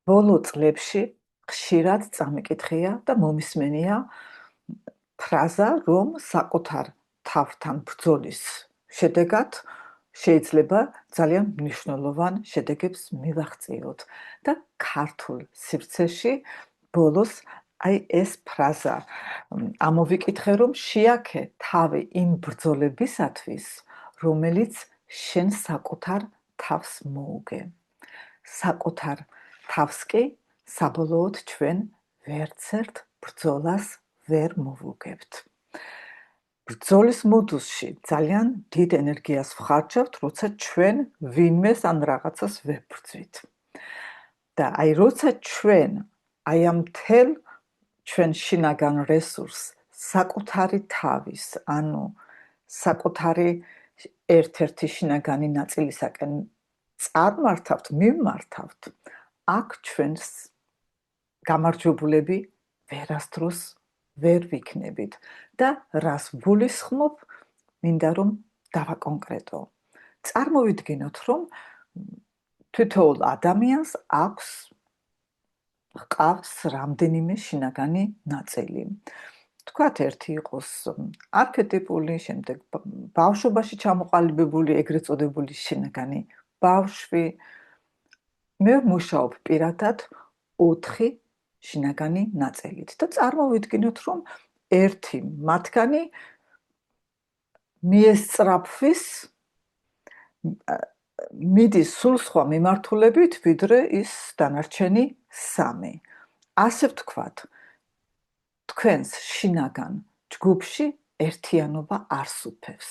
ბოლო წლებში ხშირად წამიკითხია და მომისმენია ფრაზა, რომ საკუთარ თავთან ბრძოლის შედეგად შეიძლება ძალიან მნიშვნელოვან შედეგებს მივაღწიოთ და ქართულ სივრცეში ბოლოს ეს ფრაზა ამოვიკითხე, რომ შეაქე თავი იმ ბრძოლებისათვის, რომელიც შენ საკუთარ თავს მოუგე. საკუთარ თავს კი საბოლოოდ ჩვენ ვერცერთ ბრძოლას ვერ მოვუგებთ. ბრძოლის მოდუსში ძალიან დიდ ენერგიას ვხარჯავთ, როცა ჩვენ ვინმეს ან რაღაცას ვებრძვით. და როცა ჩვენ ამ მთელ ჩვენ შინაგან რესურსს საკუთარი თავის, ანუ საკუთარი ერთ-ერთი შინაგანი ნაწილისაკენ წარმართავთ, მიმართავთ, აქ ჩვენს გამარჯვებულები ვერასდროს ვერ ვიქნებით და რას გულისხმობ, მინდა რომ დავაკონკრეტო. წარმოვიდგინოთ, რომ თითოეულ ადამიანს ჰყავს რამდენიმე შინაგანი ნაწილი. თქვათ, ერთი იყოს არქეტიპული, შემდეგ ბავშვობაში ჩამოყალიბებული, ეგრეთ წოდებული შინაგანი ბავშვი. მე მუშაობ პირადად 4 შინაგანი ნაწილით და წარმოვიდგინოთ, რომ ერთი მათგანი მიესწრაფვის მიდის სულ სხვა მიმართულებით, ვიდრე ის დანარჩენი 3. ასე ვთქვათ, თქვენს შინაგან ჯგუფში ერთიანობა არსუფევს.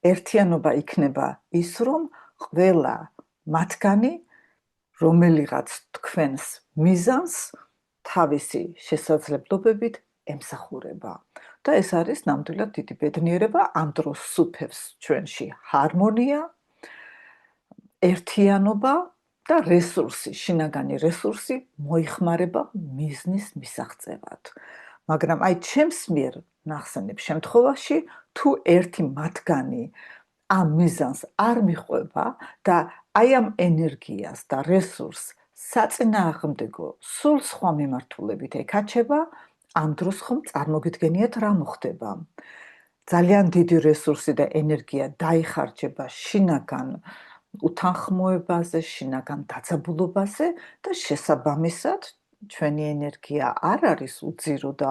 ერთიანობა იქნება ის, რომ ყველა მათგანი რომელიღაც თქვენს მიზანს თავისი შესაძლებლობებით ემსახურება. და ეს არის ნამდვილად დიდი ბედნიერება, ამ დროს სუფევს ჩვენში ჰარმონია, ერთიანობა და რესურსი, შინაგანი რესურსი მოიხმარება მიზნის მისაღწევად. მაგრამ ჩემს მიერ ნახსენებ შემთხვევაში, თუ ერთი მათგანი ამ მიზანს არ მიჰყვება და ამ ენერგიას და რესურსს საწინააღმდეგო სულ სხვა მიმართულებით ეკაჩება, ამ დროს ხომ წარმოგიდგენიათ რა მოხდება. ძალიან დიდი რესურსი და ენერგია დაიხარჯება შინაგან უთანხმოებაზე, შინაგან დაძაბულობაზე და შესაბამისად ჩვენი ენერგია არ არის უძირო და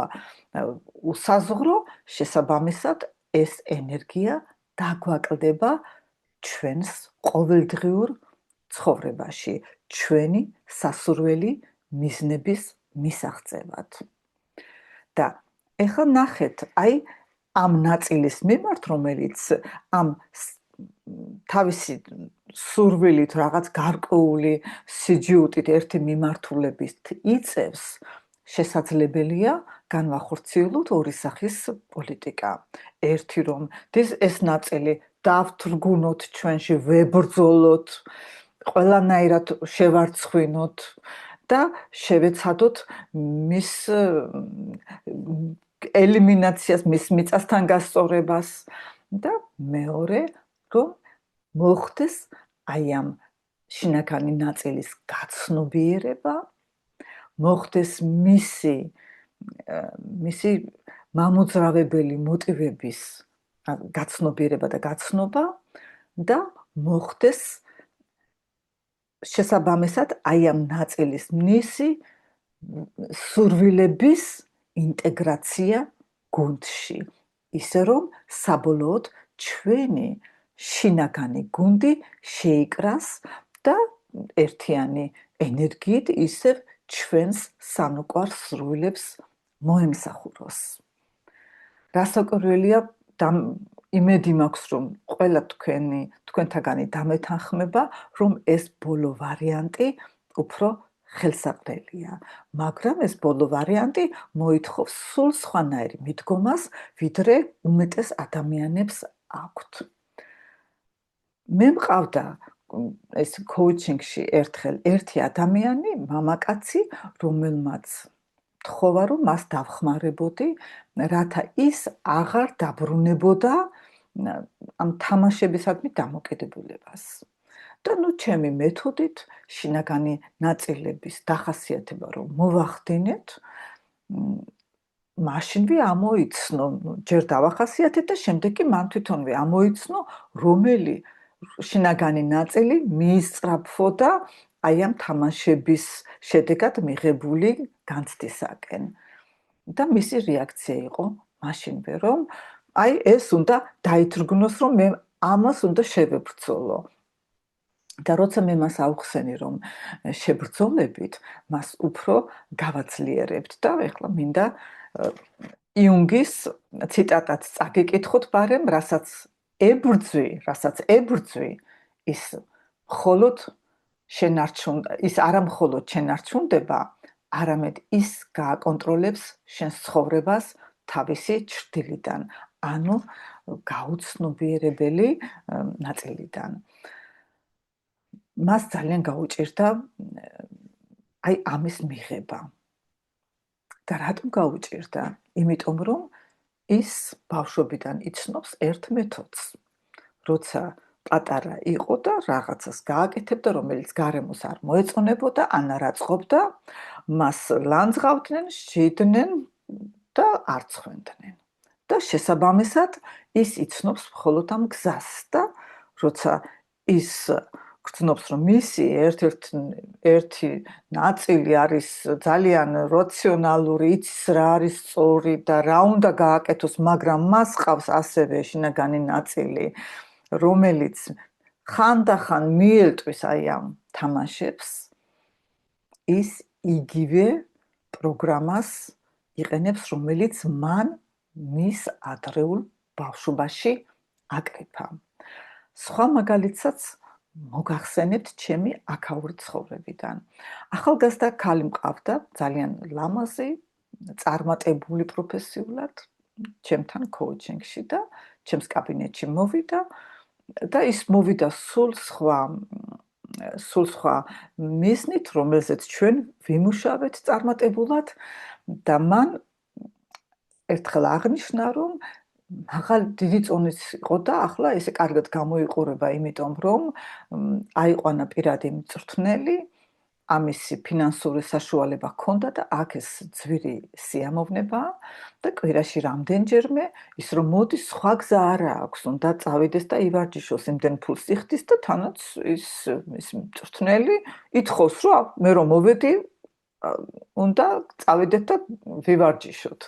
უსაზღვრო, შესაბამისად ეს ენერგია დაგვაკლდება ჩვენს ყოველდღიურ ცხოვრებაში, ჩვენი სასურველი მიზნების მისაღწევად. და ეხლა ნახეთ, ამ ნაწილის მიმართ, რომელიც ამ თავისი სურვილით რაღაც გარკვეული სიჯიუტით ერთი მიმართულებით იწევს, შესაძლებელია განვახორციელოთ 2 სახის პოლიტიკა. ერთი, რომ ეს ნაწილი დავთრგუნოთ ჩვენში, ვებრძოლოთ, ყველანაირად შევარცხვინოთ და შევეცადოთ მის ელიმინაციას, მის მიწასთან გასწორებას და მეორე, რომ მოხდეს ამ შინაგანი ნაწილის გაცნობიერება, მოხდეს მისი მამოძრავებელი მოტივების გაცნობიერება და გაცნობა და მოხდეს შესაბამისად ამ ნაწილის მისი სურვილების ინტეგრაცია გუნდში, ისე რომ საბოლოოდ ჩვენი შინაგანი გუნდი შეიკრას და ერთიანი ენერგიით ისევ ჩვენს სამოყვარ სურვილებს მოემსახუროს. რასაკვირველია, იმედი მაქვს, რომ ყველა თქვენთაგანი დამეთანხმება, რომ ეს ბოლო ვარიანტი უფრო ხელსაყრელია, მაგრამ ეს ბოლო ვარიანტი მოითხოვს სულ სხვანაირ მიდგომას, ვიდრე უმეტეს ადამიანებს აქვთ. მე მყავდა ეს კოუჩინგში ერთხელ ერთი ადამიანი, მამაკაცი, რომელმაც თხოვა, რომ მას დავხმარებოდი, რათა ის აღარ დაბრუნებოდა ამ თამაშებისადმი დამოკიდებულებას. და ჩემი მეთოდით შინაგანი ნაწილების დახასიათება რომ მოვახდინეთ, მაშინვე ამოიცნო, ჯერ დავახასიათეთ და შემდეგ კი მან თვითონვე ამოიცნო, რომელი შინაგანი ნაწილი მიისწრაფვოდა აი ამ თამაშების შედეგად მიღებული განცდისაკენ. და მისი რეაქცია იყო მაშინვე, რომ აი ეს უნდა დაითრგუნოს, რომ მე ამას უნდა შევებრძოლო. და როცა მე მას ავხსენი, რომ შებრძოლებით, მას უფრო გავაძლიერებთ და ეხლა მინდა იუნგის ციტატაც წაგიკითხოთ, ბარემ რასაც ებრძვი, ის მხოლოდ ის არა მხოლოდ შენ არ ჩუნდება, არამედ ის გააკონტროლებს შენს ცხოვრებას თავისი ჩრდილიდან, ანუ გაუცნობიერებელი ნაწილიდან. მას ძალიან გაუჭირდა აი ამის მიღება. და რატომ გაუჭირდა? იმიტომ რომ ის ბავშვობიდან იცნობს ერთ მეთოდს. როცა პატარა იყო და რაღაცას გააკეთებდა, რომელიც გარემოს არ მოეწონებოდა, ან არ აწყობდა, მას ლანძღავდნენ, შეიდნენ და არ ცხვენდნენ. და შესაბამისად ის იცნობს მხოლოდ ამ გზას და როცა ის გრძნობს, რომ მისი ერთი ნაწილი არის ძალიან რაციონალური, იცის რა არის სწორი და რა უნდა გააკეთოს, მაგრამ მას ყავს ასევე შინაგანი ნაწილი, რომელიც ხანდახან მიელტვის აი ამ თამაშებს, ის იგივე პროგრამას იყენებს, რომელიც მან მის ადრეულ ბავშვობაში აკრიფა. სხვა მაგალითსაც მოგახსენებთ ჩემი აქაური ცხოვრებიდან. ახალგაზრდა ქალი მყავდა, ძალიან ლამაზი, წარმატებული პროფესიულად, ჩემთან კოუჩინგში და ჩემს კაბინეტში მოვიდა და ის მოვიდა სულ სხვა მიზნით, რომელზეც ჩვენ ვიმუშავეთ წარმატებულად და მან ერთხელ აღნიშნა, რომ დიდი წონის იყო და ახლა ესე კარგად გამოიყურება, იმიტომ რომ აიყვანა პირადი მწვრთნელი, ამისი ფინანსური საშუალება ჰქონდა და აქ ეს ძვირი სიამოვნებაა და კვირაში რამდენჯერმე ის რომ მოდის, სხვა გზა არა აქვს, უნდა წავიდეს და ივარჯიშოს, იმდენ ფულს იხდის და თანაც ის მწვრთნელი ითხოვს, რომ მე რომ მოვედი, უნდა წავიდეთ და ვივარჯიშოთ.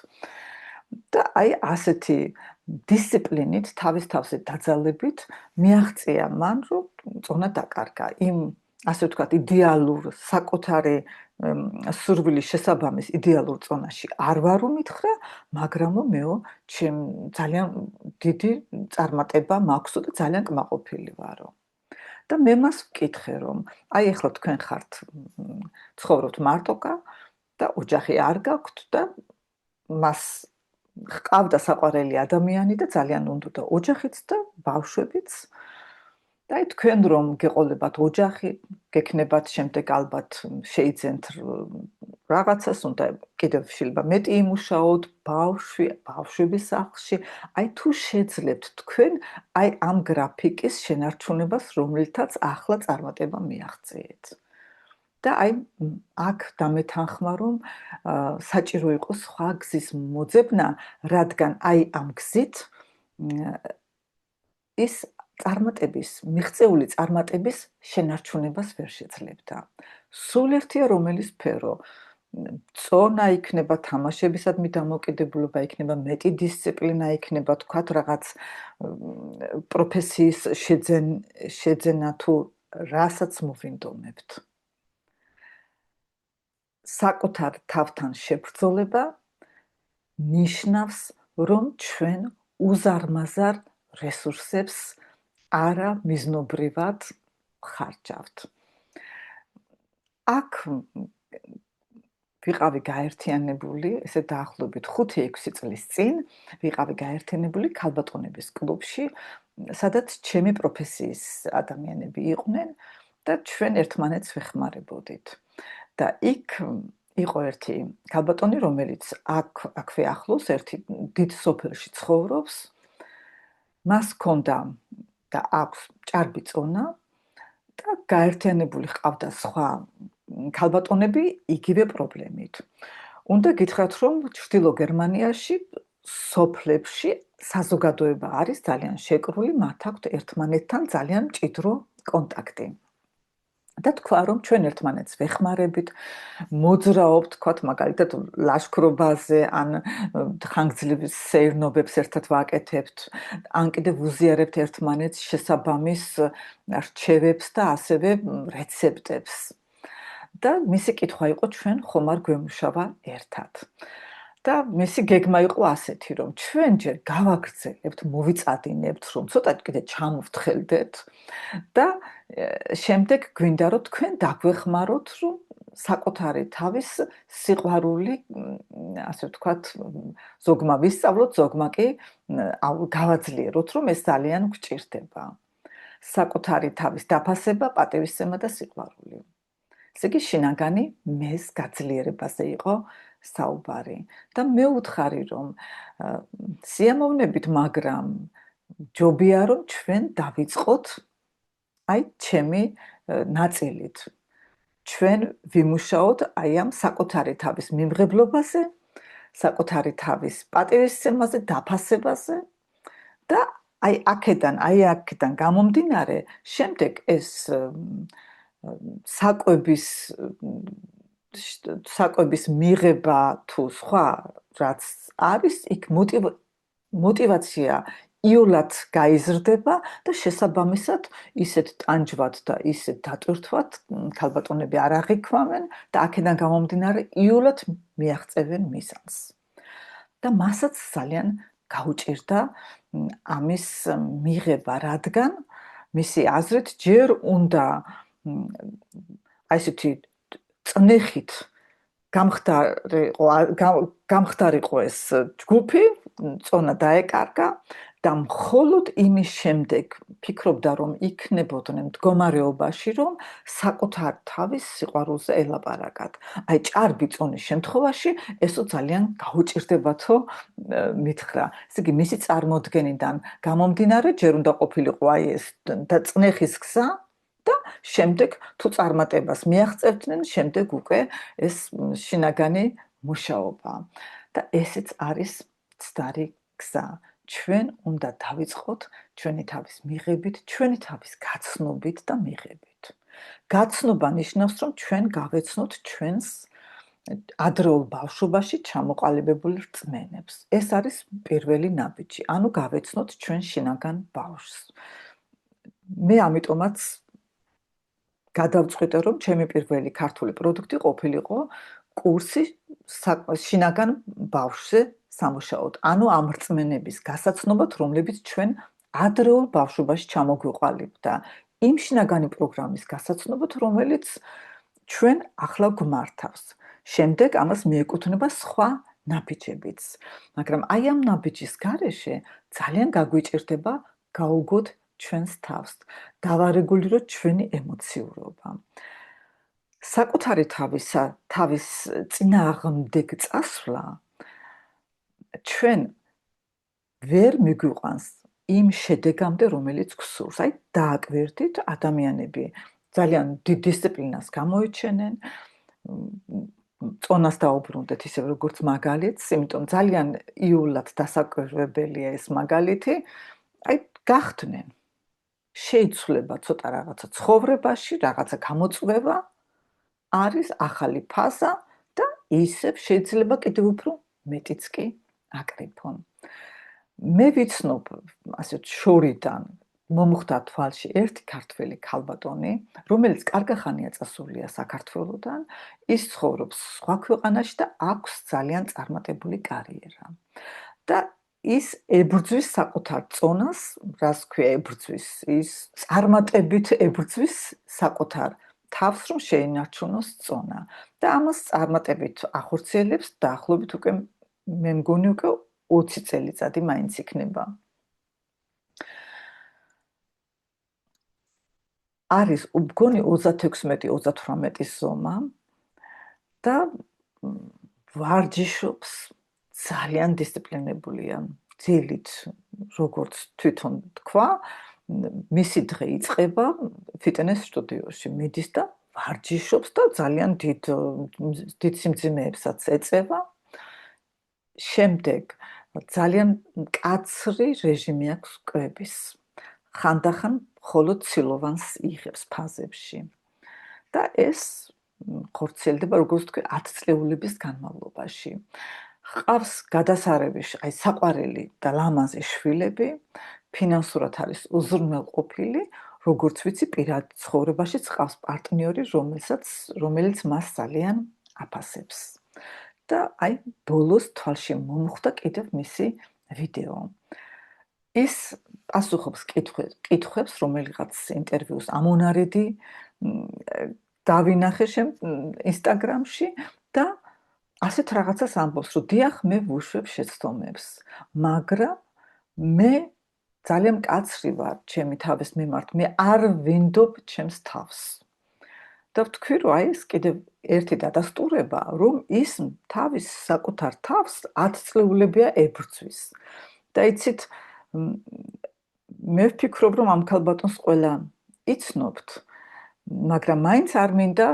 და აი ასეთი დისციპლინით, თავის თავზე დაძალებით მიაღწია მან, რომ წონა დაკარგა. იმ ასე ვთქვათ, იდეალურ საკუთარი სურვილის შესაბამის იდეალურ წონაში არ ვარ უმითხრა, მაგრამ მეო ძალიან დიდი წარმატება მაქვსო და ძალიან კმაყოფილი ვარო. და მე მას ვკითხე, რომ აი ახლა თქვენ ხართ ცხოვრობთ მარტოკა და ოჯახი არ გაქვთ და მას ჰყავდა საყვარელი ადამიანი და ძალიან უნდოდა ოჯახიც და ბავშვებიც. და აი თქვენ რომ გეყოლებათ ოჯახი, გექნებათ შემდეგ ალბათ შეიძენთ რაღაცას, უნდა კიდევ შეიძლება მეტი იმუშაოთ, ბავშვების სახლში, აი თუ შეძლებთ თქვენ აი ამ გრაფიკის შენარჩუნებას, რომლითაც ახლა წარმატება მიაღწიეთ. და აი აქ დამეთანხმა, რომ საჭირო იყო სხვა გზის მოძებნა, რადგან აი ამ გზით ის მიღწეული წარმატების შენარჩუნებას ვერ შეძლებდა. სულ ერთია რომელი სფერო, წონა იქნება, თამაშებისადმი დამოკიდებულება იქნება, მეტი დისციპლინა იქნება, თქვათ რაღაც პროფესიის შეძენა თუ რასაც მოვინდომებთ. საკუთარ თავთან შებრძოლება ნიშნავს, რომ ჩვენ უზარმაზარ რესურსებს არა მიზნობრივად ხარჯავთ. აქ ვიყავი გაერთიანებული, ესე დაახლოებით 5-6 წლის წინ, ვიყავი გაერთიანებული ქალბატონების კლუბში, სადაც ჩემი პროფესიის ადამიანები იყვნენ და ჩვენ ერთმანეთს ვეხმარებოდით. და იქ იყო ერთი ქალბატონი, რომელიც აქვე ახლოს ერთი დიდ სოფელში ცხოვრობს. მას ჰქონდა და აქვს ჭარბი წონა და გაერთიანებული ჰყავდა სხვა ქალბატონები იგივე პრობლემით. უნდა გითხრათ, რომ ჩრდილო გერმანიაში სოფლებში საზოგადოება არის ძალიან შეკრული, მათ აქვთ ერთმანეთთან ძალიან მჭიდრო კონტაქტი. და თქვა, რომ ჩვენ ერთმანეთს ვეხმარებით, მოძრაობთ, თქვათ, მაგალითად, ლაშქრობაზე, ან ხანგრძლივ სეირნობებს ერთად ვაკეთებთ, ან კიდევ ვუზიარებთ ერთმანეთს შესაბამის რჩევებს და ასევე რეცეპტებს. და მისი კითხვა იყო, ჩვენ ხომ არ გვემუშავა ერთად. და მისი გეგმა იყო ასეთი, რომ ჩვენ ჯერ გავაგრძელებთ, მოვიწადინებთ, რომ ცოტა კიდე ჩამოვთხელდეთ და შემდეგ გვინდა, რომ თქვენ დაგვეხმაროთ, რომ საკუთარი თავის სიყვარული, ასე ვთქვათ, ზოგმა ვისწავლოთ, ზოგმა კი გავაძლიეროთ, რომ ეს ძალიან გვჭირდება. საკუთარი თავის დაფასება, პატივისცემა და სიყვარული. ესე იგი, შინაგანი მეს გაძლიერებაზე იყო საუბარი. და მე ვუთხარი, რომ სიამოვნებით, მაგრამ ჯობია, რომ ჩვენ დავიწყოთ აი ჩემი ნაწილით. ჩვენ ვიმუშაოთ აი ამ საკუთარი თავის მიმღებლობაზე, საკუთარი თავის პატივისცემაზე, დაფასებაზე და აი აქედან გამომდინარე, შემდეგ ეს საკვების მიღება თუ სხვა რაც არის, იქ мотивация იოლად გაიზრდება და შესაბამისად ისეთ ტანჯვად და ისეთ დატვირთვად ქალბატონები არ აღიქვამენ და აქედან გამომდინარე იოლად მიაღწევენ მიზანს. და მასაც ძალიან გაუჭირდა ამის მიღება, რადგან მისი აზრით ჯერ უნდა აი ესეთი წნეხით გამხდარიყო ეს ჯგუფი, წონა დაეკარგა და მხოლოდ იმის შემდეგ ფიქრობდა, რომ იქნებოდნენ მდგომარეობაში, რომ საკუთარ თავის სიყვარულზე ელაპარაკათ. აი ჭარბი წონის შემთხვევაში ესო ძალიან გაუჭირდებათო მითხრა. ესე იგი, მისი წარმოდგენიდან გამომდინარე, ჯერ უნდა ყოფილიყო აი ეს წნეხის გზა და შემდეგ თუ წარმატებას მიაღწევდნენ, შემდეგ უკვე ეს შინაგანი მუშაობა. და ესეც არის ცდარი გზა. ჩვენ უნდა დავიწყოთ ჩვენი თავის მიღებით, ჩვენი თავის გაცნობით და მიღებით. გაცნობა ნიშნავს, რომ ჩვენ გავეცნოთ ჩვენს ადრეულ ბავშვობაში ჩამოყალიბებულ რწმენებს. ეს არის პირველი ნაბიჯი, ანუ გავეცნოთ ჩვენ შინაგან ბავშვს. მე ამიტომაც გადავწყვიტე, რომ ჩემი პირველი ქართული პროდუქტი ყოფილიყო კურსი შინაგან ბავშვზე სამუშაოდ, ანუ ამ რწმენების გასაცნობად, რომლებიც ჩვენ ადრეულ ბავშვობაში ჩამოგვიყალიბდა, იმ შინაგანი პროგრამის გასაცნობად, რომელიც ჩვენ ახლა გვმართავს. შემდეგ ამას მიეკუთვნება სხვა ნაბიჯებიც. მაგრამ აი ამ ნაბიჯის გარეშე ძალიან გაგვიჭირდება გაუგოთ ჩვენს თავს, დავარეგულიროთ ჩვენი ემოციურობა. საკუთარი თავის წინააღმდეგ წასვლა ჩვენ ვერ მიგვიყვანს იმ შედეგამდე, რომელიც გვსურს. აი დააკვირდით, ადამიანები ძალიან დიდ დისციპლინას გამოიჩენენ, წონას დაუბრუნდეთ ისე როგორც მაგალითს, იმიტომ ძალიან იოლად დასაკვირვებელია ეს მაგალითი. აი გახდნენ შეიცვლება ცოტა რაღაცა ცხოვრებაში, რაღაცა გამოწვევა, არის ახალი ფაზა და ისევ შეიძლება კიდევ უფრო მეტიც კი აკრიფონ. მე ვიცნობ, ასე შორიდან მომხვდა თვალში ერთი ქართველი ქალბატონი, რომელიც კარგახანია წასულია საქართველოდან, ის ცხოვრობს სხვა ქვეყანაში და აქვს ძალიან წარმატებული კარიერა. და ის ებრძვის საკუთარ წონას, რას ქვია ებრძვის, ის წარმატებით ებრძვის საკუთარ თავს, რომ შეინარჩუნოს წონა. და ამას წარმატებით ახორციელებს დაახლოებით უკვე მე მგონი უკვე 20 წელიწადი მაინც იქნება. არის მგონი 36-38 ზომა და ვარჯიშობს, ძალიან დისციპლინებულია, ძილით, როგორც თვითონ თქვა, მისი დღე იწყება ფიტნეს სტუდიოში, მიდის და ვარჯიშობს და ძალიან დიდ სიმძიმეებსაც ეწევა. შემდეგ ძალიან მკაცრი რეჟიმი აქვს კვების. ხანდახან მხოლოდ ცილოვანს იღებს ფაზებში. და ეს ხორციელდება, როგორც ვთქვი, 10 წლეულების განმავლობაში. ჰყავს გადასარევი, აი საყვარელი და ლამაზი შვილები, ფინანსურად არის უზრუნველყოფილი, როგორც ვიცი, პირად ცხოვრებაშიც ჰყავს პარტნიორი, რომელიც მას ძალიან აფასებს. და აი ბოლოს თვალში მომხვდა კიდევ მისი ვიდეო. ის პასუხობს კითხვებს, რომელიღაც ინტერვიუს ამონარიდი დავინახე ინსტაგრამში და ასეთ რაღაცას ამბობს, რომ დიახ, მე ვუშვებ შეცდომებს, მაგრამ მე ძალიან მკაცრი ვარ ჩემი თავის მიმართ, მე არ ვინდობ ჩემს თავს. და ვთქვი, რომ აი ეს კიდევ ერთი დადასტურება, რომ ის თავის საკუთარ თავს 10 წლეულებია ებრძვის. და იცით, მე ვფიქრობ, რომ ამ ქალბატონს ყველა იცნობთ, მაგრამ მაინც არ მინდა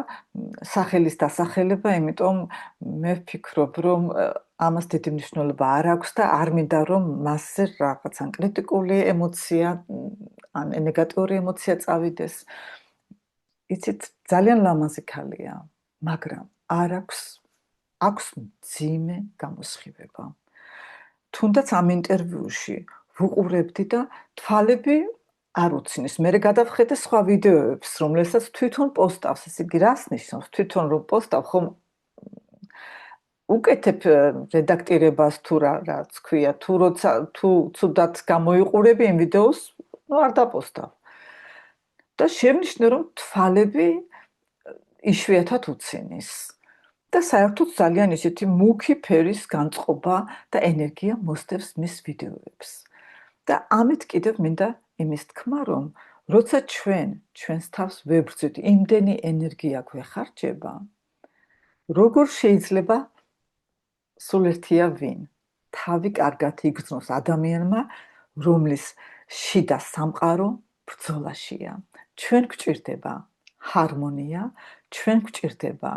სახელის დასახელება, იმიტომ მე ვფიქრობ, რომ ამას დიდი მნიშვნელობა არ აქვს და არ მინდა, რომ მასზე რაღაც ან კრიტიკული ემოცია, ან ნეგატიური ემოცია წავიდეს. იცით, ძალიან ლამაზი ქალია, მაგრამ არ აქვს მძიმე გამოსხივება. თუნდაც ამ ინტერვიუში ვუყურებდი და თვალები არ უცნის. მე გადავხედე სხვა ვიდეოებს, რომელსაც თვითონ პოსტავს, ეს იგი რას ნიშნავს? თვითონ რომ პოსტავ, ხომ უკეთებ რედაქტირებას თუ რაც ქვია, თუ ცუდად გამოიყურები იმ ვიდეოს, არ დაპოსტავ. და შემნიშნე, რომ თვალები იშვიათად უცინის. და საერთოდ ძალიან ისეთი მუქი ფერის განწყობა და ენერგია მოსდევს მის ვიდეოებს. და ამით კიდევ მინდა იმის თქმა, რომ როცა ჩვენს თავს ვებრძვით, იმდენი ენერგია გვეხარჯება, როგორ შეიძლება სულ ერთია ვინ? თავი კარგად იგრძნოს ადამიანმა, რომლის შიდა სამყარო ბრძოლაშია. ჩვენ გვჭირდება ჰარმონია, ჩვენ გვჭირდება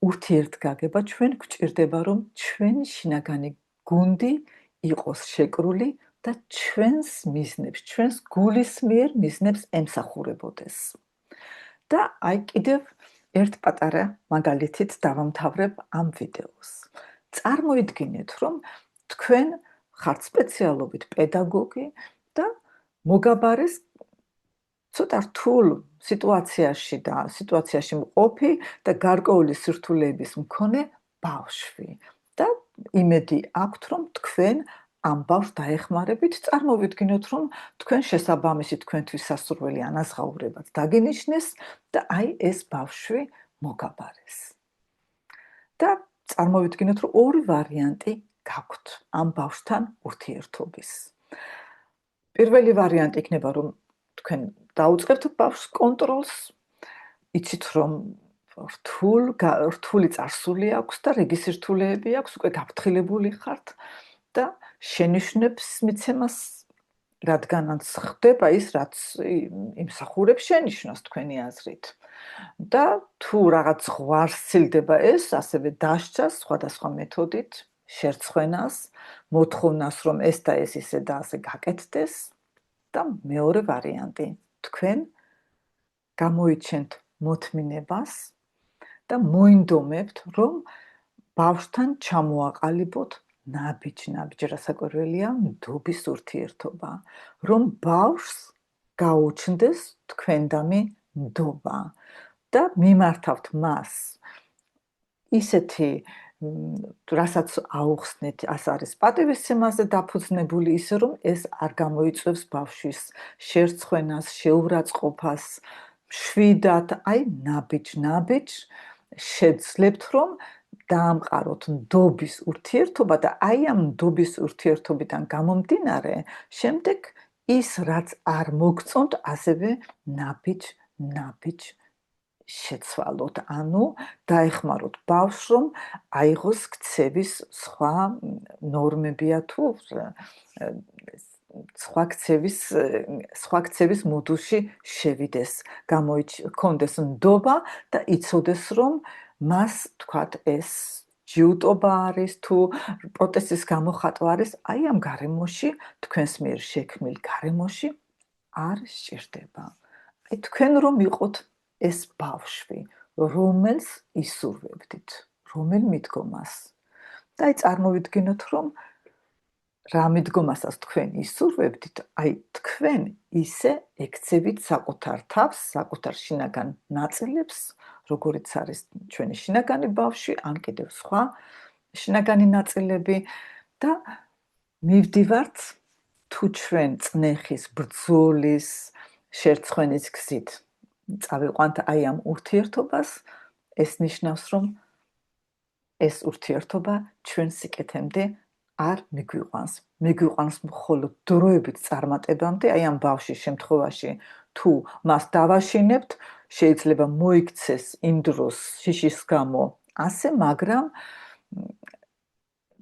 ურთიერთგაგება, ჩვენ გვჭირდება, რომ ჩვენი შინაგანი გუნდი იყოს შეკრული და ჩვენს მიზნებს, ჩვენს გულის მიერ მიზნებს ემსახურებოდეს. და აი კიდევ ერთ პატარა მაგალითით დავამთავრებ ამ ვიდეოს. წარმოიდგინეთ, რომ თქვენ ხართ სპეციალობით პედაგოგი და მოგაბარეს ცოტა რთულ სიტუაციაში მყოფი და გარკვეული სირთულეების მქონე ბავშვი და იმედი აქვთ, რომ თქვენ ამ ბავშვს დაეხმარებით, წარმოვიდგინოთ, რომ თქვენ შესაბამისი თქვენთვის სასურველი ანაზღაურებაც დაგინიშნეს და აი ეს ბავშვი მოგაბარეს. და წარმოვიდგინოთ, რომ ორი ვარიანტი გაქვთ ამ ბავშვთან ურთიერთობის. პირველი ვარიანტი იქნება, რომ თქვენ დაუწყებთ ბავშვს კონტროლს, იცით, რომ რთული წარსული აქვს და რიგი სირთულეები აქვს, უკვე გაფრთხილებული ხართ და შენიშვნებს მიცემას, რადგანაც ხდება ის, რაც იმსახურებს შენიშვნას თქვენი აზრით. და თუ რაღაც ზღვარს სცილდება ეს, ასევე დასჯას სხვადასხვა მეთოდით, შერცხვენას, მოთხოვნას, რომ ეს და ეს ისე და ასე გაკეთდეს. და მეორე ვარიანტი, თქვენ გამოიჩენთ მოთმინებას და მოინდომებთ, რომ ბავშვთან ჩამოაყალიბოთ ნაბიჯ რასაკვირველია ნდობის ურთიერთობა, რომ ბავშვს გაუჩნდეს თქვენდამი ნდობა და მიმართავთ მას ისეთი, რასაც აუხსნით, ას არის პატივისცემაზე დაფუძნებული, ისე რომ ეს არ გამოიწვევს ბავშვის შერცხვენას, შეურაცხყოფას, მშვიდად, აი ნაბიჯ შეძლებთ, რომ დაამყაროთ ნდობის ურთიერთობა და აი ამ ნდობის ურთიერთობიდან გამომდინარე, შემდეგ ის, რაც არ მოგწონთ, ასევე ნაბიჯ შეცვალოთ, ანუ დაეხმაროთ ბავშვს, რომ აიღოს ქცევის სხვა ნორმებია თუ სხვა ქცევის მოდულში შევიდეს, გქონდეს ნდობა და იცოდეს, რომ მას თქვათ ეს ჯიუტობა არის თუ პროტესტის გამოხატვა არის, აი ამ გარემოში, თქვენს მიერ შექმნილ გარემოში არ სჭირდება. აი თქვენ რომ იყოთ ეს ბავშვი, რომელს ისურვებდით, რომელ მიდგომას. და აი წარმოვიდგინოთ, რომ რა მიდგომასაც თქვენ ისურვებდით, აი თქვენ ისე ექცევით საკუთარ თავს, საკუთარ შინაგან ნაწილებს, როგორიც არის ჩვენი შინაგანი ბავშვი, ან კიდევ სხვა შინაგანი ნაწილები და მივდივართ თუ ჩვენ წნეხის, ბრძოლის, შერცხვენის გზით წავიყვანთ აი ამ ურთიერთობას, ეს ნიშნავს, რომ ეს ურთიერთობა ჩვენ სიკეთემდე არ მიგვიყვანს. მიგვიყვანს მხოლოდ დროებით წარმატებამდე, აი ამ ბავშვის შემთხვევაში, თუ მას დავაშინებთ, შეიძლება მოიქცეს იმ დროს შიშის გამო ასე, მაგრამ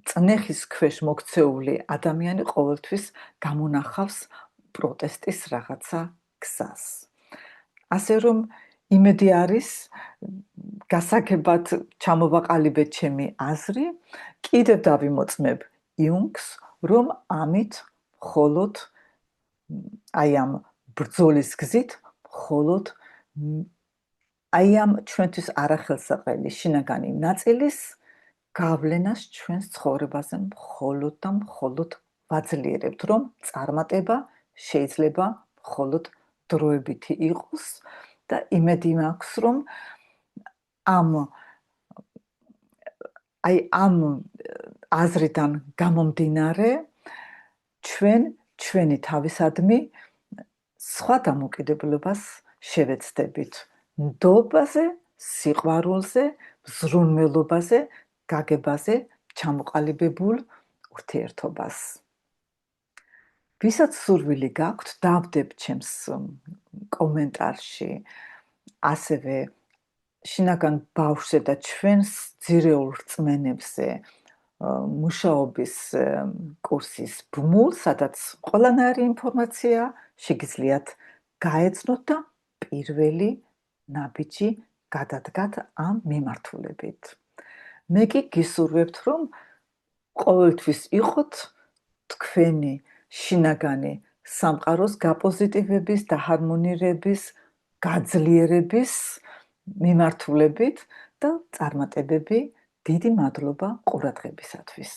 წნეხის ქვეშ მოქცეული ადამიანი ყოველთვის გამონახავს პროტესტის რაღაცა გზას. ასე რომ იმედი არის გასაგებად ჩამოვაყალიბეთ ჩემი აზრი, კიდევ დავიმოწმებ იუნგს, რომ ამით მხოლოდ აი ამ ბრძოლის გზით, მხოლოდ აი ამ ჩვენთვის არახელსაყრელი შინაგანი ნაწილის გავლენას ჩვენს ცხოვრებაზე მხოლოდ და მხოლოდ ვაძლიერებთ, რომ წარმატება შეიძლება მხოლოდ დროებითი იყოს და იმედი მაქვს, რომ ამ აზრიდან გამომდინარე ჩვენი თავისადმი სხვა დამოკიდებულებას შევეცდებით ნდობაზე, სიყვარულზე, ზრუნველობაზე, გაგებაზე ჩამოყალიბებულ ურთიერთობას. ვისაც სურვილი გაქვთ, დავდებ ჩემს კომენტარში ასევე შინაგან ბავშვზე და ჩვენს ძირეულ რწმენებზე მუშაობის კურსის ბმულ, სადაც ყველანაირი ინფორმაცია შეგიძლიათ გაეცნოთ და პირველი ნაბიჯი გადადგათ ამ მიმართულებით. მე კი გისურვებთ, რომ ყოველთვის იყოთ თქვენი შინაგანი სამყაროს გაპოზიტივების და ჰარმონირების, გაძლიერების მიმართულებით და წარმატებები. დიდი მადლობა ყურადღებისათვის.